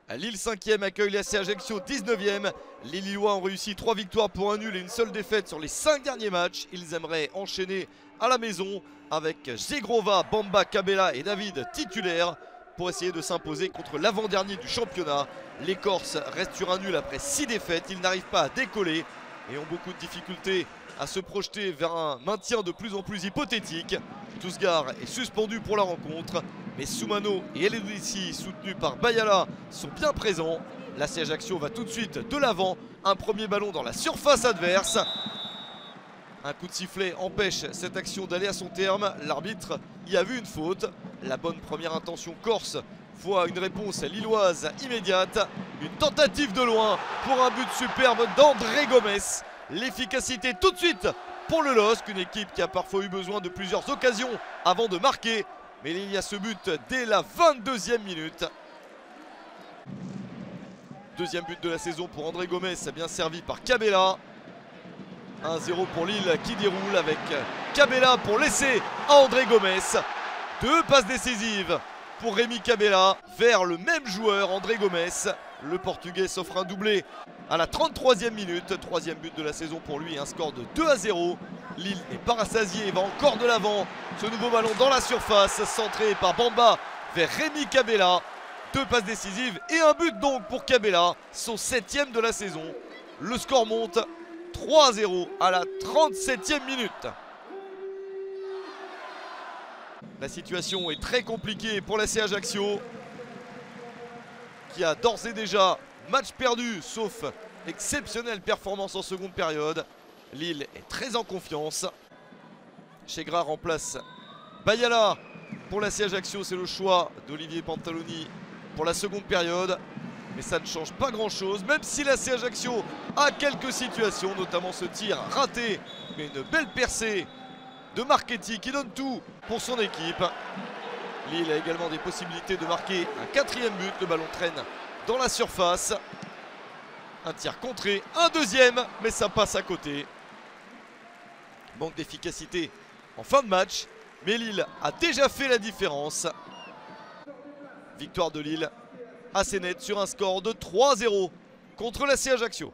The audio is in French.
Lille 5e accueille l'AC Ajaccio 19e. Les Lillois ont réussi 3 victoires pour un nul et une seule défaite sur les 5 derniers matchs. Ils aimeraient enchaîner à la maison avec Zegrova, Bamba, Cabella et David titulaires pour essayer de s'imposer contre l'avant-dernier du championnat. Les Corses restent sur un nul après 6 défaites. Ils n'arrivent pas à décoller et ont beaucoup de difficultés à se projeter vers un maintien de plus en plus hypothétique. Tousgar est suspendu pour la rencontre, mais Soumano et Eledouissi, soutenus par Bayala, sont bien présents. L'AC Ajaccio va tout de suite de l'avant. Un premier ballon dans la surface adverse. Un coup de sifflet empêche cette action d'aller à son terme. L'arbitre y a vu une faute. La bonne première intention corse voit une réponse lilloise immédiate. Une tentative de loin pour un but superbe d'André Gomes. L'efficacité tout de suite pour le LOSC, une équipe qui a parfois eu besoin de plusieurs occasions avant de marquer. Mais il y a ce but dès la 22e minute. Deuxième but de la saison pour André Gomes, bien servi par Cabella. 1-0 pour Lille qui déroule avec Cabella pour laisser à André Gomes. Deux passes décisives pour Rémi Cabella vers le même joueur, André Gomes. Le Portugais s'offre un doublé à la 33e minute. Troisième but de la saison pour lui, un score de 2-0. Lille est pas rassasié et va encore de l'avant. Ce nouveau ballon dans la surface, centré par Bamba vers Rémi Cabella. Deux passes décisives et un but donc pour Cabella, son 7e de la saison. Le score monte 3-0 à la 37e minute. La situation est très compliquée pour l'AC Ajaccio, qui a d'ores et déjà match perdu, sauf exceptionnelle performance en seconde période. Lille est très en confiance. Chegra remplace Bayala pour l'AC Ajaccio. C'est le choix d'Olivier Pantaloni pour la seconde période. Mais ça ne change pas grand chose, même si l'AC Ajaccio a quelques situations, notamment ce tir raté, mais une belle percée de Marchetti qui donne tout pour son équipe. Lille a également des possibilités de marquer un 4e but. Le ballon traîne dans la surface. Un tir contré, un deuxième, mais ça passe à côté. Manque d'efficacité en fin de match, mais Lille a déjà fait la différence. Victoire de Lille assez nette sur un score de 3-0 contre l'AC Ajaccio.